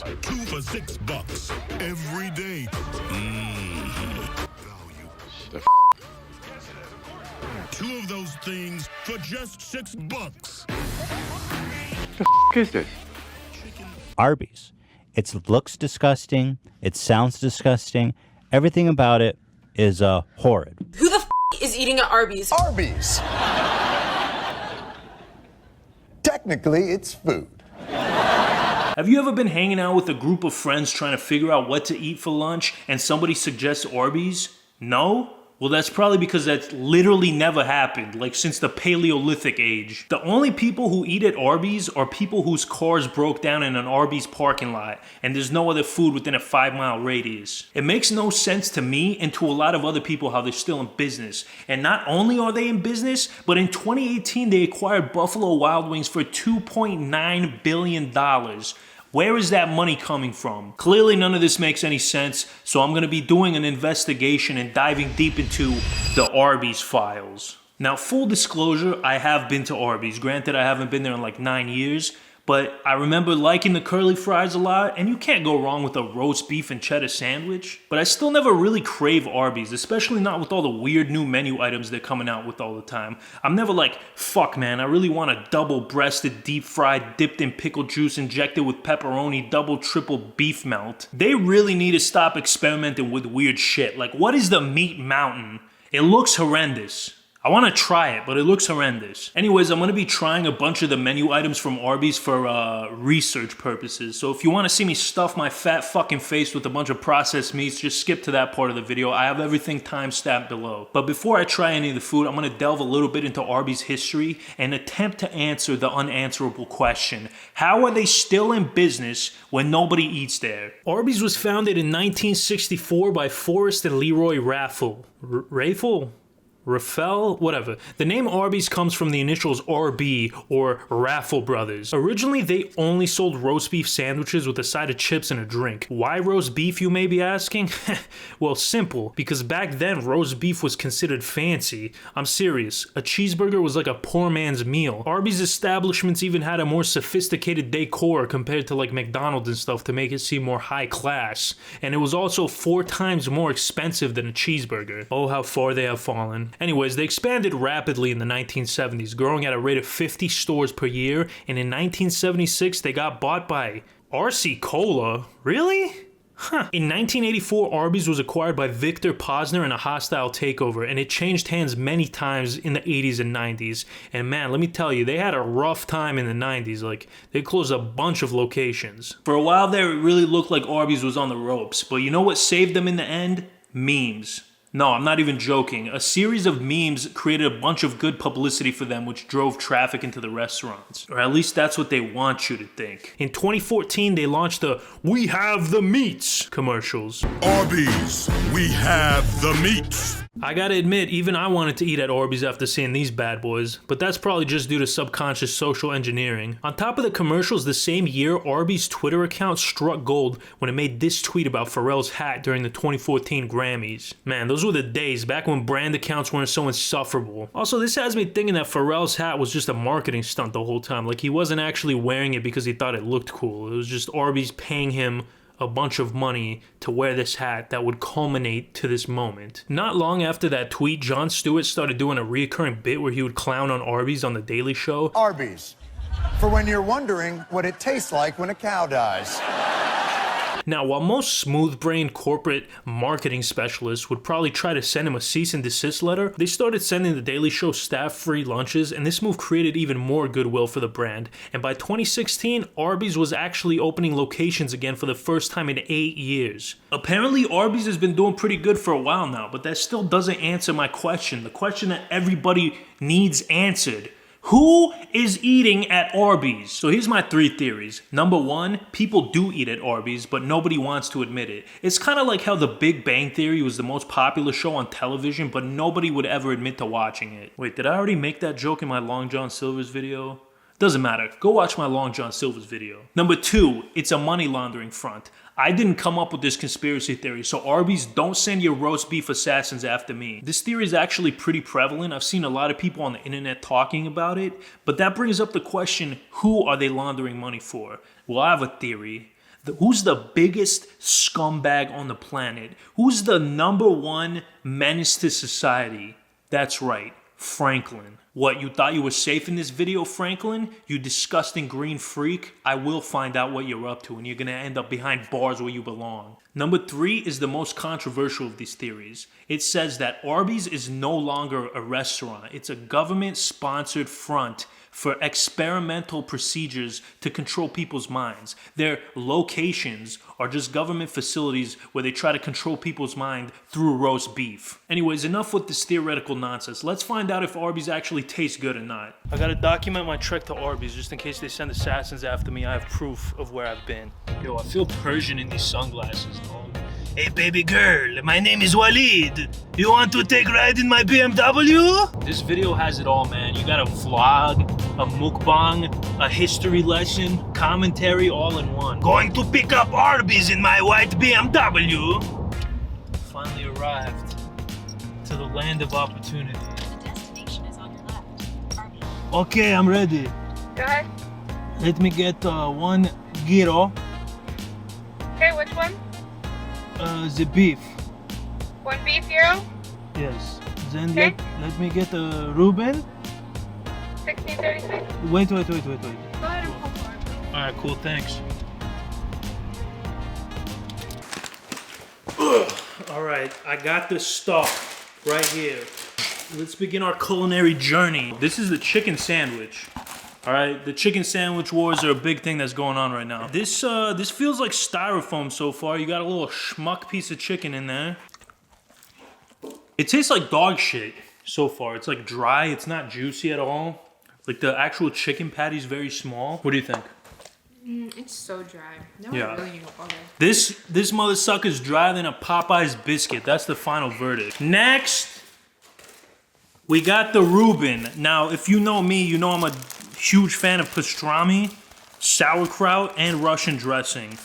Arby's. 2 for $6 every day. Value. 2 of those things for just $6. The is this? Arby's. It looks disgusting. It sounds disgusting. Everything about it is horrid. Who the is eating at Arby's? Arby's. Technically, it's food. Have you ever been hanging out with a group of friends trying to figure out what to eat for lunch and somebody suggests Arby's? No? Well, that's probably because that's literally never happened, like since the Paleolithic age. The only people who eat at Arby's are people whose cars broke down in an Arby's parking lot and there's no other food within a 5-mile radius. It makes no sense to me and to a lot of other people how they're still in business. And not only are they in business, but in 2018 they acquired Buffalo Wild Wings for $2.9 billion. Where is that money coming from? Clearly none of this makes any sense, so I'm gonna be doing an investigation and diving deep into the Arby's files. Now, full disclosure, I have been to Arby's. Granted, I haven't been there in like 9 years, but I remember liking the curly fries a lot, and you can't go wrong with a roast beef and cheddar sandwich. But I still never really crave Arby's, especially not with all the weird new menu items they're coming out with all the time. I'm never like, fuck man, I really want a double-breasted, deep-fried, dipped in pickle juice, injected with pepperoni, double, triple beef melt. They really need to stop experimenting with weird shit. Like, what is the meat mountain? It looks horrendous. I want to try it, but it looks horrendous. Anyways, I'm going to be trying a bunch of the menu items from Arby's for research purposes. So if you want to see me stuff my fat fucking face with a bunch of processed meats, just skip to that part of the video. I have everything time-stamped below. But before I try any of the food, I'm going to delve a little bit into Arby's history and attempt to answer the unanswerable question. How are they still in business when nobody eats there? Arby's was founded in 1964 by Forrest and Leroy Raffel. Raffel? Whatever. The name Arby's comes from the initials RB, or Raffel Brothers. Originally, they only sold roast beef sandwiches with a side of chips and a drink. Why roast beef, you may be asking? Well, simple. Because back then, roast beef was considered fancy. I'm serious. A cheeseburger was like a poor man's meal. Arby's establishments even had a more sophisticated decor compared to like McDonald's and stuff to make it seem more high class. And it was also 4 times more expensive than a cheeseburger. Oh, how far they have fallen. Anyways, they expanded rapidly in the 1970s, growing at a rate of 50 stores per year, and in 1976 they got bought by RC Cola. Really? Huh. In 1984, Arby's was acquired by Victor Posner in a hostile takeover, and it changed hands many times in the 80s and 90s. And man, let me tell you, they had a rough time in the 90s. Like, they closed a bunch of locations. For a while there, it really looked like Arby's was on the ropes, but you know what saved them in the end? Memes. No, I'm not even joking. A series of memes created a bunch of good publicity for them, which drove traffic into the restaurants. Or at least that's what they want you to think. In 2014, they launched the "We Have the Meats" commercials. Arby's, we have the meats. I gotta admit, even I wanted to eat at Arby's after seeing these bad boys, but that's probably just due to subconscious social engineering. On top of the commercials, the same year, Arby's Twitter account struck gold when it made this tweet about Pharrell's hat during the 2014 Grammys. Man, those were the days, back when brand accounts weren't so insufferable. Also, this has me thinking that Pharrell's hat was just a marketing stunt the whole time, like he wasn't actually wearing it because he thought it looked cool. It was just Arby's paying him a bunch of money to wear this hat that would culminate to this moment. Not long after that tweet, Jon Stewart started doing a reoccurring bit where he would clown on Arby's on The Daily Show. Arby's, for when you're wondering what it tastes like when a cow dies. Now, while most smooth-brained corporate marketing specialists would probably try to send him a cease and desist letter, they started sending The Daily Show staff free lunches, and this move created even more goodwill for the brand. And by 2016, Arby's was actually opening locations again for the first time in 8 years. Apparently, Arby's has been doing pretty good for a while now, but that still doesn't answer my question, the question that everybody needs answered. Who is eating at Arby's? So here's my 3 theories. Number 1, people do eat at Arby's, but nobody wants to admit it. It's kind of like how The Big Bang Theory was the most popular show on television, but nobody would ever admit to watching it. Wait, did I already make that joke in my Long John Silver's video? Doesn't matter. Go watch my Long John Silver's video. Number 2, it's a money laundering front. I didn't come up with this conspiracy theory, so Arby's, don't send your roast beef assassins after me. This theory is actually pretty prevalent. I've seen a lot of people on the internet talking about it, but that brings up the question, who are they laundering money for? Well, I have a theory. Who's the biggest scumbag on the planet? Who's the #1 menace to society? That's right, Franklin. What, you thought you were safe in this video, Franklin? You disgusting green freak? I will find out what you're up to, and you're gonna end up behind bars where you belong. #3 is the most controversial of these theories. It says that Arby's is no longer a restaurant. It's a government-sponsored front for experimental procedures to control people's minds. Their locations are just government facilities where they try to control people's mind through roast beef. Anyways, enough with this theoretical nonsense. Let's find out if Arby's actually tastes good or not. I gotta document my trek to Arby's just in case they send assassins after me. I have proof of where I've been. Yo, I feel Persian in these sunglasses, dog. Hey baby girl, my name is Walid. You want to take a ride in my BMW? This video has it all, man. You got a vlog, a mukbang, a history lesson, commentary all in one. Going to pick up Arbys in my white BMW. Finally arrived to the land of opportunity. The destination is on your left. Arby. Okay, I'm ready. Go ahead. Let me get one gyro, Okay, which one? the beef. One beef gyro, Yes. Then Okay. let me get a Reuben. 1636. Wait. Go ahead and pull forward. All right, cool, thanks. All right, I got this stuff right here. Let's begin our culinary journey. This is the chicken sandwich. All right, the chicken sandwich wars are a big thing that's going on right now. This feels like styrofoam so far. You got a little schmuck piece of chicken in there. It tastes like dog shit so far. It's like dry. It's not juicy at all. Like the actual chicken patty's very small. What do you think? It's so dry. No, Yeah. I really need water. This mother sucker's drier than a Popeye's biscuit. That's the final verdict. Next, we got the Reuben. Now, if you know me, you know I'm a huge fan of pastrami, sauerkraut, and Russian dressing.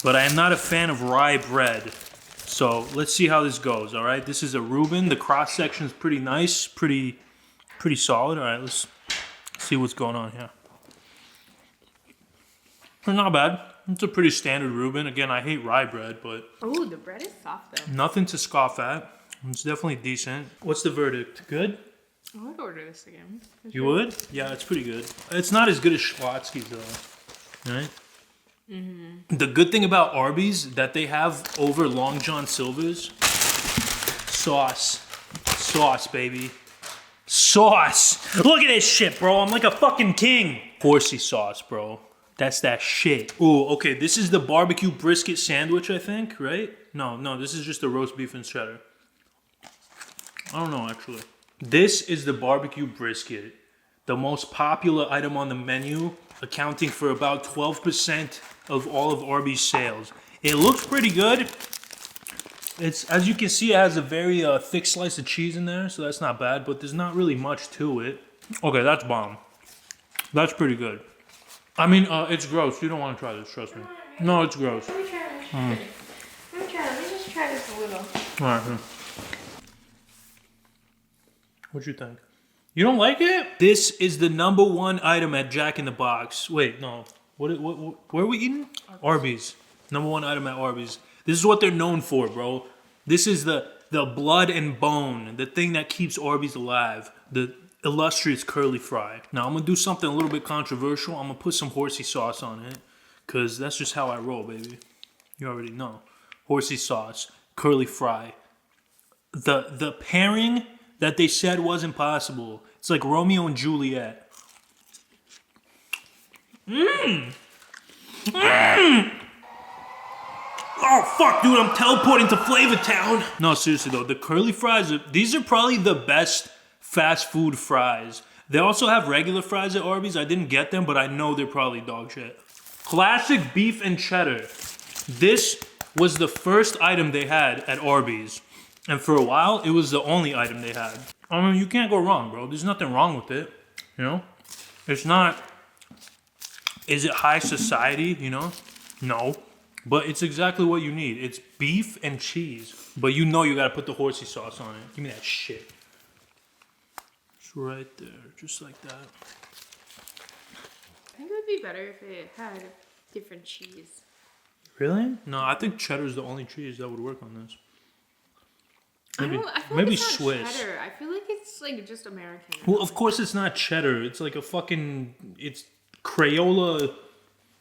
But I am not a fan of rye bread. So let's see how this goes, all right? This is a Reuben. The cross section is pretty nice, pretty solid. All right, let's see what's going on here. Not bad. It's a pretty standard Reuben. Again, I hate rye bread, but Oh, the bread is soft though. nothing to scoff at. It's definitely decent. What's the verdict? Good? I would order this again. It's You really- would? Yeah, it's pretty good. It's not as good as Schlotsky's though, right? The good thing about Arby's that they have over Long John Silver's, sauce. Sauce, baby. Sauce! Look at this shit, bro. I'm like a fucking king. Horsey sauce, bro. That's that shit. Ooh, okay, this is the barbecue brisket sandwich, I think, right? No, this is just the roast beef and cheddar. I don't know, actually. This is the barbecue brisket, the most popular item on the menu, accounting for about 12% of all of Arby's sales. It looks pretty good. It's, as you can see, it has a very thick slice of cheese in there, so that's not bad, but there's not really much to it. Okay, that's bomb. That's pretty good. I mean, it's gross. You don't want to try this, trust me. No, it's gross. Let me try this. Let me just try this a little. All right. What'd you think? You don't like it? This is the #1 item at Jack in the Box. Wait, no. What where are we eating? Arby's. #1 item at Arby's. This is what they're known for, bro. This is the blood and bone, the thing that keeps Arby's alive. The illustrious curly fry. Now, I'm going to do something a little bit controversial. I'm going to put some horsey sauce on it, because that's just how I roll, baby. You already know. Horsey sauce, curly fry. The pairing that they said was impossible. It's like Romeo and Juliet. Oh, fuck, dude, I'm teleporting to Flavor Town. No, seriously, though, the curly fries, these are probably the best fast food fries. They also have regular fries at Arby's. I didn't get them, but I know they're probably dog shit. Classic beef and cheddar. This was the first item they had at Arby's. And for a while, it was the only item they had. I mean, you can't go wrong, bro. There's nothing wrong with it, you know? It's not, is it high society, you know? No. But it's exactly what you need. It's beef and cheese. But you know you gotta put the horsey sauce on it. Give me that shit. It's right there, just like that. I think it would be better if it had different cheese. Really? No, I think cheddar is the only cheese that would work on this. Maybe, I feel maybe like it's Swiss. not cheddar. I feel like it's like just American. Well, of course it's not cheddar. It's like a fucking, it's Crayola,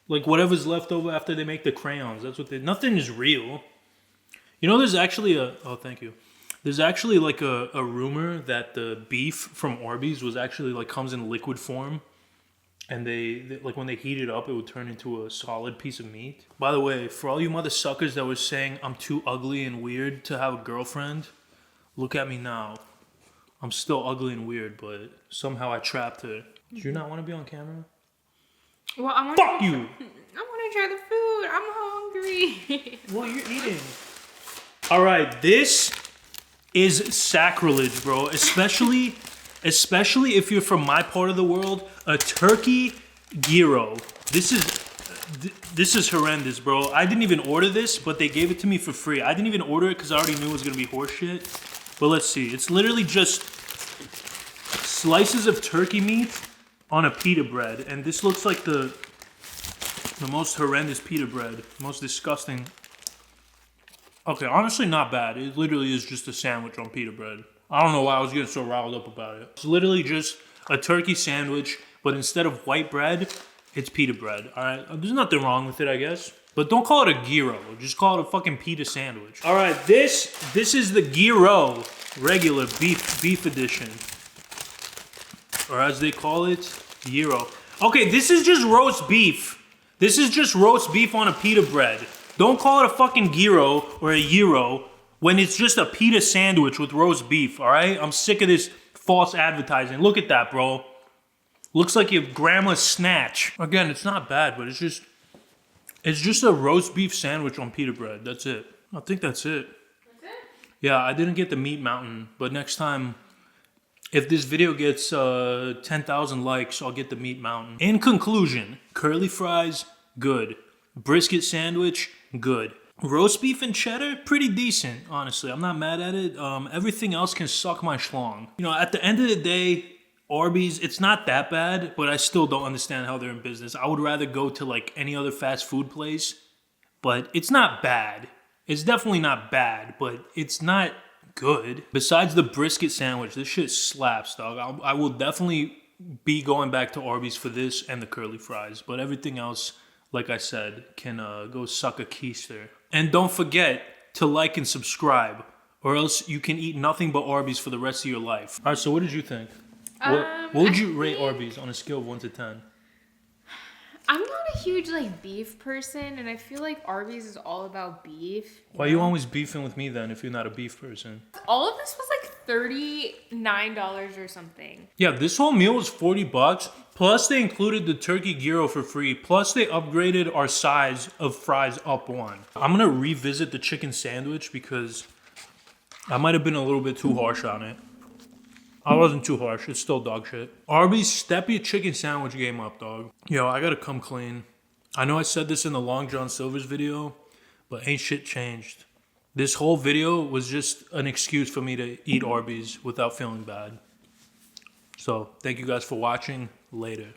like whatever's left over after they make the crayons. That's what nothing is real. You know, there's actually oh, thank you. There's actually like a rumor that the beef from Arby's was actually like comes in liquid form. And they like when they heat it up, it would turn into a solid piece of meat. By the way, for all you mother suckers that was saying I'm too ugly and weird to have a girlfriend, look at me now. I'm still ugly and weird, but somehow I trapped her. Do you not want to be on camera? Well, I want. Fuck you! I want to try the food. I'm hungry. Well, you're eating. All right, this is sacrilege, bro. Especially if you're from my part of the world. A turkey gyro. This is horrendous, bro. I didn't even order this, but they gave it to me for free. I didn't even order it because I already knew it was gonna be horseshit. But let's see. It's literally just slices of turkey meat on a pita bread, and this looks like the most horrendous pita bread, most disgusting. Okay, honestly, not bad. It literally is just a sandwich on pita bread. I don't know why I was getting so riled up about it. It's literally just a turkey sandwich, but instead of white bread, it's pita bread. All right, there's nothing wrong with it, I guess. But don't call it a gyro. Just call it a fucking pita sandwich. All right, this is the gyro, regular beef edition, or as they call it, gyro. Okay, this is just roast beef. This is just roast beef on a pita bread. Don't call it a fucking gyro or a gyro when it's just a pita sandwich with roast beef, all right? I'm sick of this false advertising. Look at that, bro. Looks like your grandma's snatch. Again, it's not bad, but it's just a roast beef sandwich on pita bread. That's it. I think that's it. That's it? Yeah, I didn't get the meat mountain, but next time, if this video gets 10,000 likes, I'll get the meat mountain. In conclusion, curly fries, good. Brisket sandwich, good. Roast beef and cheddar, pretty decent, honestly. I'm not mad at it. Everything else can suck my schlong. You know, at the end of the day, Arby's, it's not that bad, but I still don't understand how they're in business. I would rather go to like any other fast food place, but it's not bad. It's definitely not bad, but it's not good. Besides the brisket sandwich, this shit slaps, dog. I will definitely be going back to Arby's for this and the curly fries, but everything else, like I said, can go suck a keister. And don't forget to like and subscribe, or else you can eat nothing but Arby's for the rest of your life. All right, so what did you think? What would you rate Arby's on a scale of 1 to 10? I'm not a huge like beef person, and I feel like Arby's is all about beef. Why are you always beefing with me then if you're not a beef person? All of this was like $39 or something. Yeah, this whole meal was $40, plus they included the turkey gyro for free, plus they upgraded our size of fries up one. I'm gonna revisit the chicken sandwich because I might have been a little bit too harsh on it. I wasn't too harsh. It's still dog shit. Arby's, step your chicken sandwich game up, dog. Yo, I gotta come clean. I know I said this in the Long John Silver's video, but ain't shit changed. This whole video was just an excuse for me to eat Arby's without feeling bad. So, thank you guys for watching. Later.